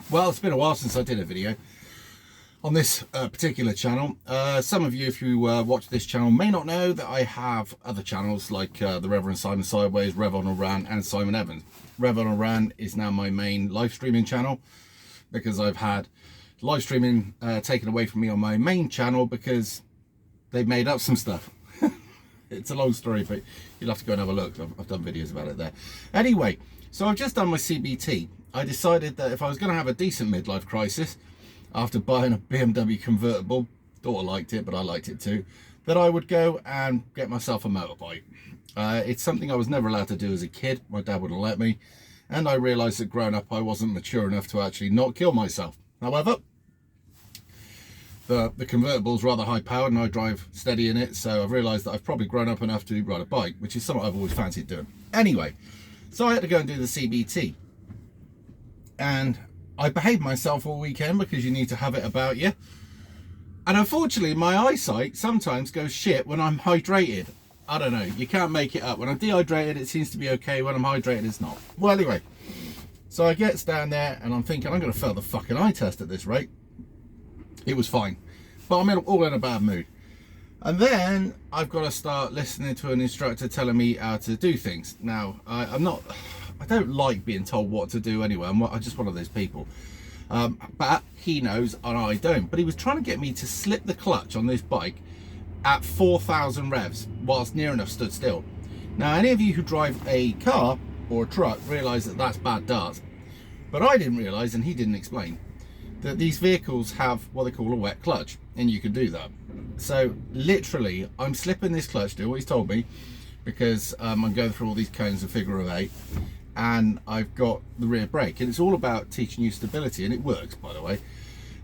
Well, it's been a while since I did a video on this particular channel. Some of you, if you watch this channel, may not know that I have other channels like the Reverend Simon Sideways, Rev on a Ran, and Simon Evans. Rev on a Ran is now my main live streaming channel because I've had live streaming taken away from me on my main channel because they made up some stuff. It's a long story, but you'll have to go and have a look. I've done videos about it there. Anyway, so I've just done my CBT. I decided that if I was going to have a decent midlife crisis after buying a BMW convertible, daughter liked it, but I liked it too, that I would go and get myself a motorbike. It's something I was never allowed to do as a kid. My dad wouldn't let me. And I realised that growing up, I wasn't mature enough to actually not kill myself. However, the convertible's rather high powered and I drive steady in it, so I've realised that I've probably grown up enough to ride a bike, which is something I've always fancied doing. Anyway, so I had to go and do the CBT. And I behaved myself all weekend because you need to have it about you. And unfortunately, my eyesight sometimes goes shit when I'm hydrated. I don't know, you can't make it up. When I'm dehydrated, it seems to be okay. When I'm hydrated, it's not. Well, anyway, so I get down there and I'm thinking, I'm going to fail the fucking eye test at this rate. It was fine, but I'm all in a bad mood. And then I've got to start listening to an instructor telling me how to do things. Now, I don't like being told what to do anyway. I'm just one of those people. But he knows and I don't. But he was trying to get me to slip the clutch on this bike at 4,000 revs whilst near enough stood still. Now, any of you who drive a car or a truck realise that that's bad darts. But I didn't realise, and he didn't explain, that these vehicles have what they call a wet clutch, and you can do that. So literally, I'm slipping this clutch, do what he's told me, because I'm going through all these cones and figure of eight, and I've got the rear brake, and it's all about teaching you stability, and it works, by the way.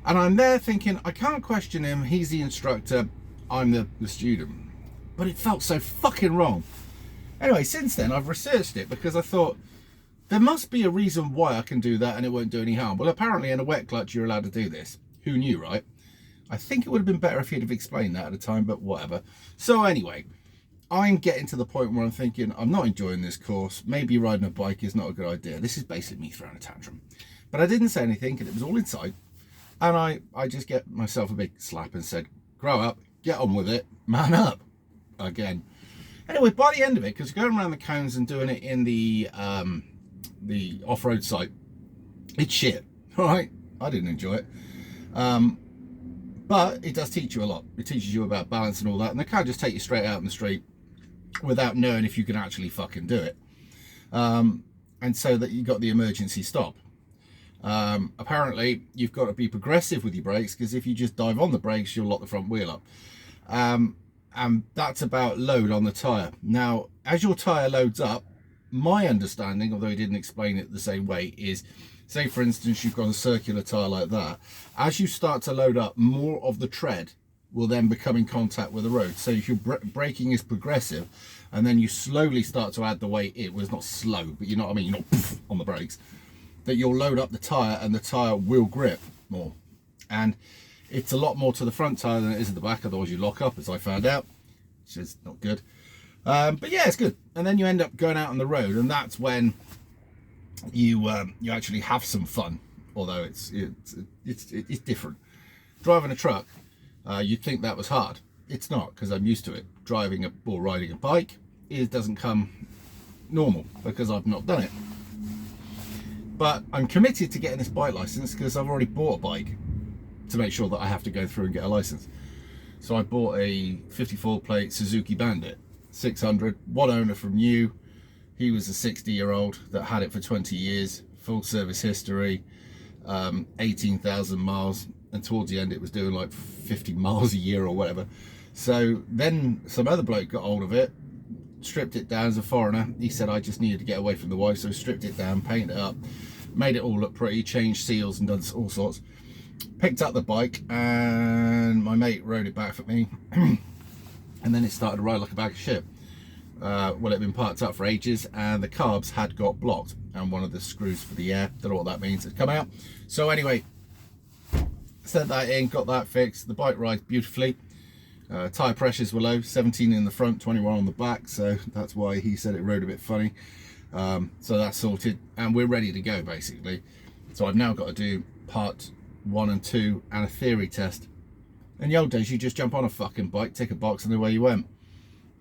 And I'm there thinking, I can't question him, he's the instructor, I'm the student. But it felt so fucking wrong. Anyway, since then, I've researched it, because I thought, there must be a reason why I can do that and it won't do any harm. Well, apparently in a wet clutch, you're allowed to do this. Who knew, right? I think it would have been better if he'd have explained that at the time, but whatever. So anyway, I'm getting to the point where I'm thinking, I'm not enjoying this course. Maybe riding a bike is not a good idea. This is basically me throwing a tantrum. But I didn't say anything and it was all inside. And I just get myself a big slap and said, grow up, get on with it, man up again. Anyway, by the end of it, because going around the cones and doing it in the off-road site, it's shit. All right, I didn't enjoy it, but it does teach you a lot. It teaches you about balance and all that, and they can't just take you straight out in the street without knowing if you can actually fucking do it, and so that you got the emergency stop. Apparently you've got to be progressive with your brakes, because if you just dive on the brakes, you'll lock the front wheel up, and that's about load on the tire. Now, as your tire loads up, my understanding, although he didn't explain it the same way, is, say for instance you've got a circular tire like that, as you start to load up, more of the tread will then become in contact with the road. So if your braking is progressive and then you slowly start to add the weight, it was not slow, but you know what I mean, you're not poof on the brakes, that you'll load up the tire and the tire will grip more. And it's a lot more to the front tire than it is at the back, otherwise you lock up, as I found out, which is not good. But yeah, it's good. And then you end up going out on the road, and that's when you actually have some fun. Although it's different. Driving a truck, you'd think that was hard. It's not, because I'm used to it. Driving or riding a bike, it doesn't come normal because I've not done it. But I'm committed to getting this bike license because I've already bought a bike to make sure that I have to go through and get a license. So I bought a 54 plate Suzuki Bandit. 600, one owner from new. He was a 60-year-old that had it for 20 years, full service history, 18,000 miles, and towards the end it was doing like 50 miles a year or whatever. So then some other bloke got hold of it, stripped it down as a foreigner. He said I just needed to get away from the wife, so stripped it down, painted it up, made it all look pretty, changed seals and done all sorts. Picked up the bike and my mate rode it back for me. And then it started to ride like a bag of shit. Well, it had been parked up for ages and the carbs had got blocked and one of the screws for the air, don't know what that means, had come out. So anyway, sent that in, got that fixed. The bike rides beautifully. Tyre pressures were low, 17 in the front, 21 on the back, so that's why he said it rode a bit funny. So that's sorted and we're ready to go basically. So I've now got to do part 1 and 2 and a theory test. In the old days, you just jump on a fucking bike, tick a box, and away you went.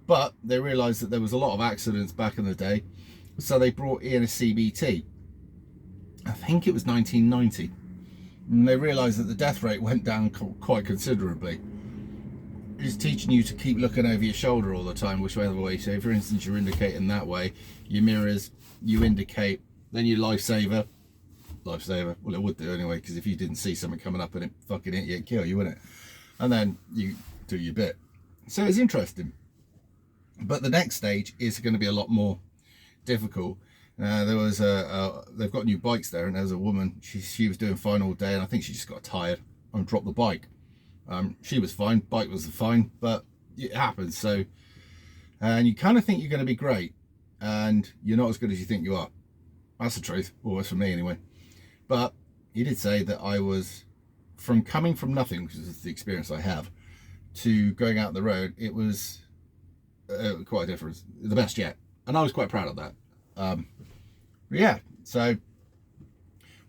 But they realised that there was a lot of accidents back in the day, so they brought in a CBT. I think it was 1990. And they realised that the death rate went down quite considerably. It's teaching you to keep looking over your shoulder all the time, whichever way. So, for instance, you're indicating that way, your mirrors, you indicate, then your lifesaver. Well, it would do anyway, because if you didn't see something coming up and it fucking hit you, it'd kill you, wouldn't it? And then you do your bit. So it's interesting. But the next stage is going to be a lot more difficult. There was they've got new bikes there, and there was a woman, she was doing fine all day, and I think she just got tired and dropped the bike. She was fine, bike was fine, but it happens. So, and you kind of think you're going to be great, and you're not as good as you think you are. That's the truth, always for me anyway. But he did say that I was, from coming from nothing, which is the experience I have, to going out the road, it was quite a difference, the best yet, and I was quite proud of that. Yeah, so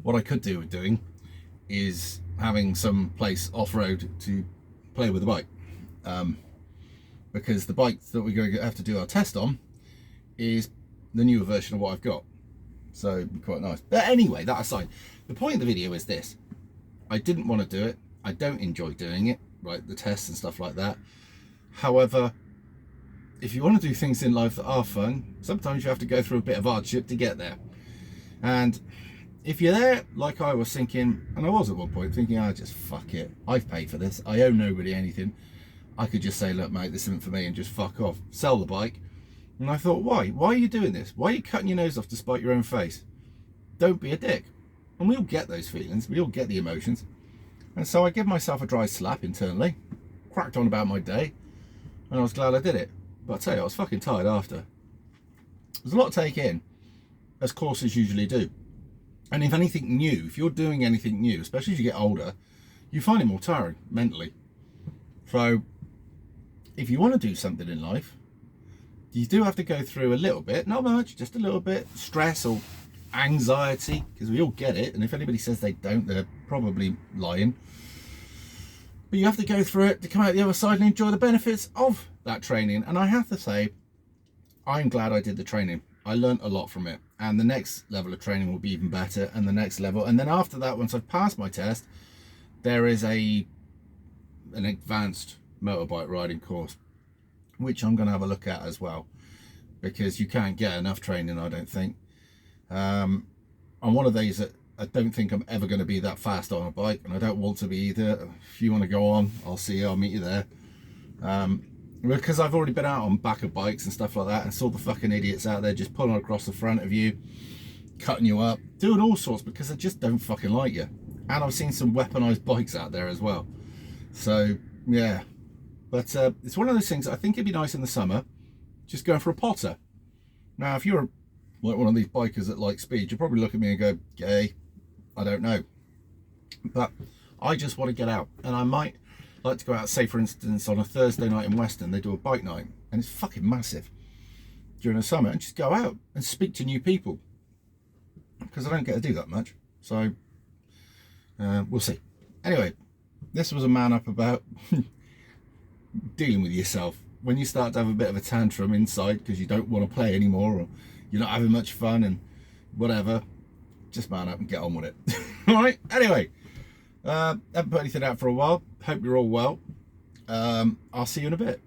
what I could do with doing is having some place off-road to play with the bike, because the bike that we're going to have to do our test on is the newer version of what I've got, so it'd be quite nice. But anyway, that aside, the point of the video is this: I didn't want to do it, I don't enjoy doing it, right, the tests and stuff like that. However, if you want to do things in life that are fun, sometimes you have to go through a bit of hardship to get there. And if you're there, like I was thinking, and I was at one point thinking, just fuck it, I've paid for this, I owe nobody anything, I could just say, look mate, this isn't for me, and just fuck off, sell the bike. And I thought, why are you doing this? Why are you cutting your nose off to spite your own face? Don't be a dick. And we all get those feelings, we all get the emotions. And so I give myself a dry slap internally, cracked on about my day, and I was glad I did it. But I tell you, I was fucking tired after. There's a lot to take in, as courses usually do. And if anything new, if you're doing anything new, especially as you get older, you find it more tiring mentally. So if you want to do something in life, you do have to go through a little bit, not much, just a little bit, stress or anxiety, because we all get it. And if anybody says they don't, they're probably lying. But you have to go through it to come out the other side and enjoy the benefits of that training. And I have to say, I'm glad I did the training. I learned a lot from it, and the next level of training will be even better, and the next level, and then after that, once I've passed my test, there is an advanced motorbike riding course, which I'm going to have a look at as well, because you can't get enough training, I don't think. I'm one of these that I don't think I'm ever going to be that fast on a bike, and I don't want to be either. If you want to go on, I'll see you, I'll meet you there. Because I've already been out on back of bikes and stuff like that, and saw the fucking idiots out there just pulling across the front of you, cutting you up, doing all sorts, because they just don't fucking like you. And I've seen some weaponized bikes out there as well. So yeah, but it's one of those things. I think it'd be nice in the summer, just going for a potter. Now, if you're like one of these bikers that like speed, you'll probably look at me and go, gay, I don't know. But I just want to get out, and I might like to go out, say for instance on a Thursday night in Weston, they do a bike night, and it's fucking massive during the summer, and just go out and speak to new people, because I don't get to do that much. So we'll see. Anyway, this was a man up about dealing with yourself when you start to have a bit of a tantrum inside because you don't want to play anymore, or you're not having much fun and whatever. Just man up and get on with it. All right, anyway, haven't put anything out for a while. Hope you're all well. I'll see you in a bit.